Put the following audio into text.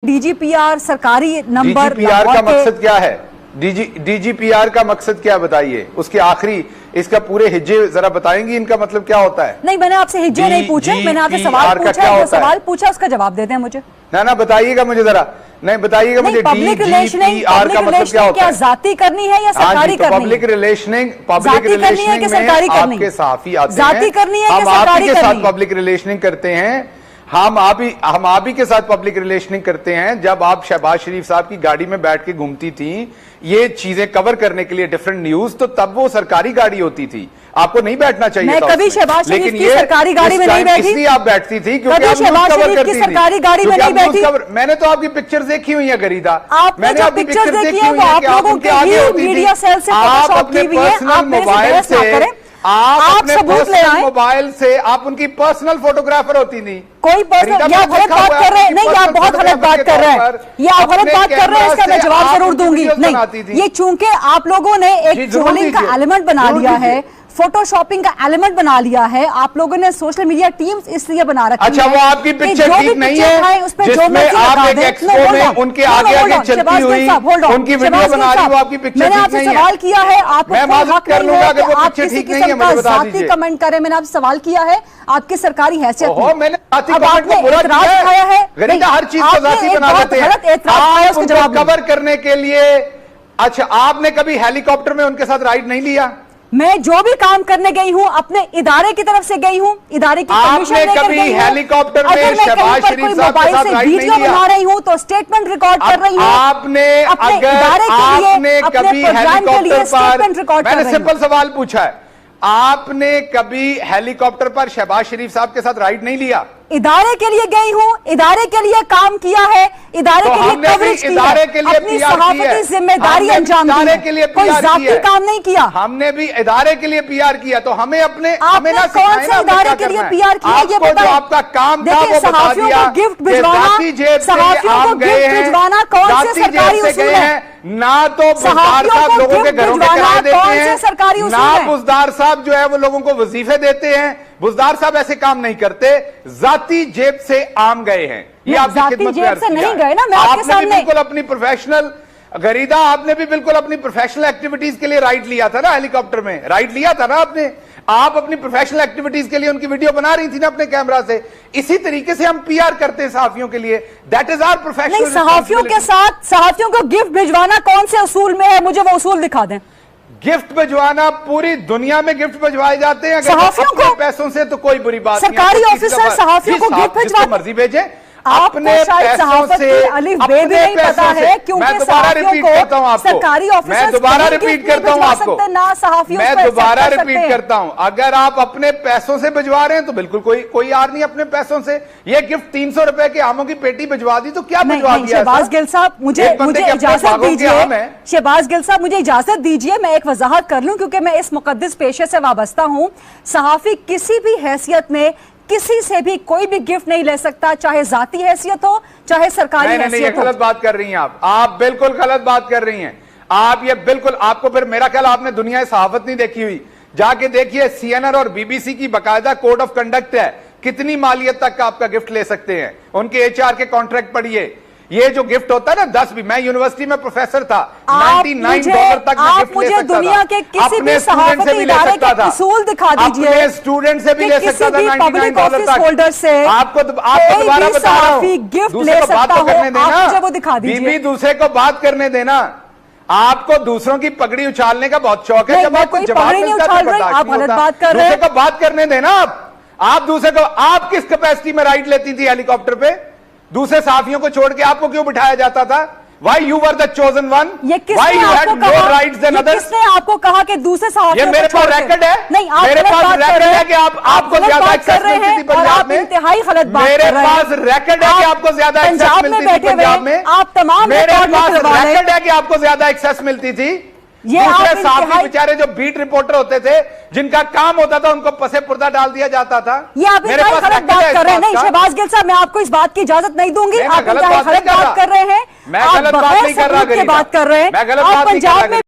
डीजीपीआर सरकारी नंबर, डीजीपीआर का मकसद क्या है? डीजीपीआर का मकसद क्या बताइए? उसके आखिरी इसका पूरे हिज्जे जरा बताएंगी, इनका मतलब क्या होता है? नहीं, मैंने आपसे हिज्जे नहीं पूछे, मैंने आपसे सवाल पूछा, जो सवाल पूछा उसका जवाब देते हैं मुझे। ना बताइएगा मुझे जरा, नहीं बताइएगा मुझे डीजीपीआर का मतलब क्या होता है? जाती करनी है या सरकारी करनी है? पब्लिक रिलेशनिंग में आपके साफी आते हैं, जाती करनी है हम आप ही के साथ पब्लिक रिलेशनिंग करते हैं, हम आप ही के साथ पब्लिक रिलेशनिंग करते हैं। जब आप शहबाज शरीफ साहब की गाड़ी में बैठ के घूमती थी ये चीजें कवर करने के लिए डिफरेंट न्यूज, तो तब वो सरकारी गाड़ी होती थी, आपको नहीं बैठना चाहिए मैं था कभी शहबाज शरीफ की सरकारी गाड़ी में नहीं बैठी। इसलिए आप बैठती थी क्योंकि आप शहबाज शरीफ की सरकारी गाड़ी में नहीं बैठी। मैंने तो आपकी पिक्चर्स देखी हुई है गरीदा, मैंने आपकी पिक्चर्स देखी है, वो आप लोगों के ही मीडिया सेल से फोटोशॉप की हुई है। आप मोबाइल से आप सबूत ले आए, मोबाइल से आप उनकी पर्सनल फोटोग्राफर होती नहीं। कोई पर्सनल, या गलत बात कर रहे हैं? नहीं, आप बहुत गलत बात कर रहे हैं, ये आप गलत बात कर रहे हैं, इसका मैं जवाब जरूर दूंगी। नहीं, ये चूंकि आप लोगों ने एक ट्रोलिंग का एलिमेंट बना लिया है, फोटोशॉपिंग का एलिमेंट बना लिया है, आप लोगों ने सोशल मीडिया टीम्स इसलिए बना रखी है। अच्छा, वो आपकी पिक्चर ठीक नहीं है जिसमें आप एक एक्सपो में उनके आगे आगे चलती हुई उनकी वीडियो बना रही, वो आपकी पिक्चर ठीक नहीं है। मैंने आपसे सवाल किया है, आपको हक नहीं है कि आप किसी ठीक नहीं किस्म है, का जाती कमेंट करें। मैंने आपसे सवाल किया है आपकी सरकारी हैसियत में, मैंने अब आपने एतराज उठाया है। हर चीज को जाती बना देते हैं उनको कवर करने के लिए। अच्छा, आपने कभी हेलीकॉप्टर में उनके साथ राइड नहीं लिया? मैं जो भी काम करने गई हूं अपने इदारे की तरफ से गई हूं, इदारे की परमिशन लेकर गई हूं। हेलीकॉप्टर में शहबाज शरीफ साहब के साथ राइड वीडियो बना रही हूं तो स्टेटमेंट रिकॉर्ड कर रही हूं। आपने कभी हेलीकॉप्टर पर, मैंने सिंपल सवाल पूछा है, आपने कभी हेलीकॉप्टर पर शहबाज शरीफ साहब के साथ राइड नहीं लिया? इदारे के लिए गई हूं, इदारे के लिए काम किया है, इदारे के लिए कवरेज की है, अपनी सहाफती जिम्मेदारी अंजाम दी, कोई जाती काम नहीं किया। हमने भी इदारे के लिए पीआर किया, तो हमें अपने आपने कौन से इदारे के लिए पीआर किया ये बताइए। आपका काम था वो बता दिया, गिफ्ट भिजवाना, सहाफियों को गिफ्ट भिजवाना कौन से सरकारी उसूल है? ना तो बुजदार साहब लोगों के घरों में किराए देते हैं, सरकारी ना बुजदार साहब जो है वो लोगों को वजीफे देते हैं। बुजदार साहब ऐसे काम नहीं करते, जाती जेब से आम गए हैं। ये आपकी खिदमत में अर्ज नहीं गए ना, मैं आपके सामने बिल्कुल अपनी प्रोफेशनल गरीदा, आपने भी बिल्कुल अपनी प्रोफेशनल एक्टिविटीज के लिए राइड लिया था ना, हेलीकॉप्टर में राइड लिया था ना आपने। आप अपनी प्रोफेशनल एक्टिविटीज के लिए उनकी वीडियो बना रही थी ना अपने कैमरा से। इसी तरीके से हम पीआर करते हैं सहाफियों के लिए, दैट इज आवर प्रोफेशनल। सहाफियों के साथ सहाफियों को गिफ्ट भिजवाना कौन से उसूल में है? मुझे वो उसूल दिखा दें। गिफ्ट भिजवाना, पूरी दुनिया में गिफ्ट भिजवाए जाते हैं सहाफियों को पैसों से, तो कोई बुरी बात नहीं। सरकारी ऑफिसर सहाफियों को गिफ्ट भिजवाते, मर्जी भेजे, अपने पैसों से अलिफ बे भी नहीं पता है, क्योंकि मैं दोबारा रिपीट करता हूं आपको, सरकारी ऑफिसर मैं दोबारा रिपीट करता हूं आपको, मैं दोबारा रिपीट करता हूं, अगर आप अपने पैसों से भिजवा रहे हैं तो बिल्कुल कोई यार नहीं अपने पैसों से। ये गिफ्ट 300 रुपए के आमों की पेटी भिजवा दी तो क्या भिजवा दिया? शहबाज गिल साहब मुझे इजाजत दीजिए, शहबाज गिल साहब मुझे इजाजत दीजिए, मैं एक वजाहत कर लूं क्योंकि मैं इस मुकद्दस पेशे से वाबस्ता हूं। सहाफी किसी भी हैसियत में किसी से भी कोई भी गिफ्ट नहीं ले सकता, चाहे जाती हैसियत हो चाहे सरकारी हैसियत हो। गलत बात कर रही हैं आप बिल्कुल गलत बात कर रही हैं आप। ये बिल्कुल आपको, फिर मेरा ख्याल आपने दुनिया सहाफत नहीं देखी हुई, जाके देखिए CNN और BBC की बाकायदा कोड ऑफ कंडक्ट है, कितनी मालियत तक का आपका गिफ्ट ले सकते हैं, उनके HR के कॉन्ट्रैक्ट पढ़िए। ये जो गिफ्ट होता है ना 10 भी, मैं यूनिवर्सिटी में प्रोफेसर था, $99 तक मैं गिफ्ट ले सकता था, दुनिया के किसी भी सहाफती इदारे के उसूल दिखा दीजिए, अपने स्टूडेंट से भी ले सकता था $99 तक। होल्डर से आपको दोबारा बता रहा हूं, दूसरे को बात तो करने देना, वो दिखा दीजिए, बीबी दूसरे को बात करने देना। आपको दूसरों की पगड़ी उछालने का बहुत शौक है, जब आपको जवाब मिलता है आप गलत बात कर रहे हैं। दूसरे को बात करने देना। आप दूसरे को, आप किस कैपेसिटी में राइड लेती थी हेलीकॉप्टर पे? दूसरे साथियों को छोड़ के आपको क्यों बिठाया जाता था? Why you were the chosen one? Why you had more rights than others? किसने आपको कहा कि दूसरे साथियों को? ये मेरे पास रिकॉर्ड है। नहीं, आप मेरे पास रिकॉर्ड है कि आपको ज्यादा एक्सेस मिलती थी पंजाब में। इंतहाई गलत बात कर रहे हैं। मेरे पास रिकॉर्ड है कि आपको ज्यादा एक्सेस मिलती थी पंजाब में। आप तमाम मेरे पास रिकॉर्ड है कि आपको ज्यादा एक्सेस मिलती थी। ये दूसरे साथी बेचारे जो बीट रिपोर्टर होते थे, जिनका काम होता था, उनको पसे पुर्दा डाल दिया जाता था। ये आप मेरे पास गलत बात कर रहे हैं। नहीं शहबाज गिल साहब, मैं आपको इस बात की इजाजत नहीं दूंगी। आप गलत बात कर रहे हैं, मैं गलत बात नहीं कर रहा, बात कर रहे हैं। मैं गलत बात नहीं कर रहा।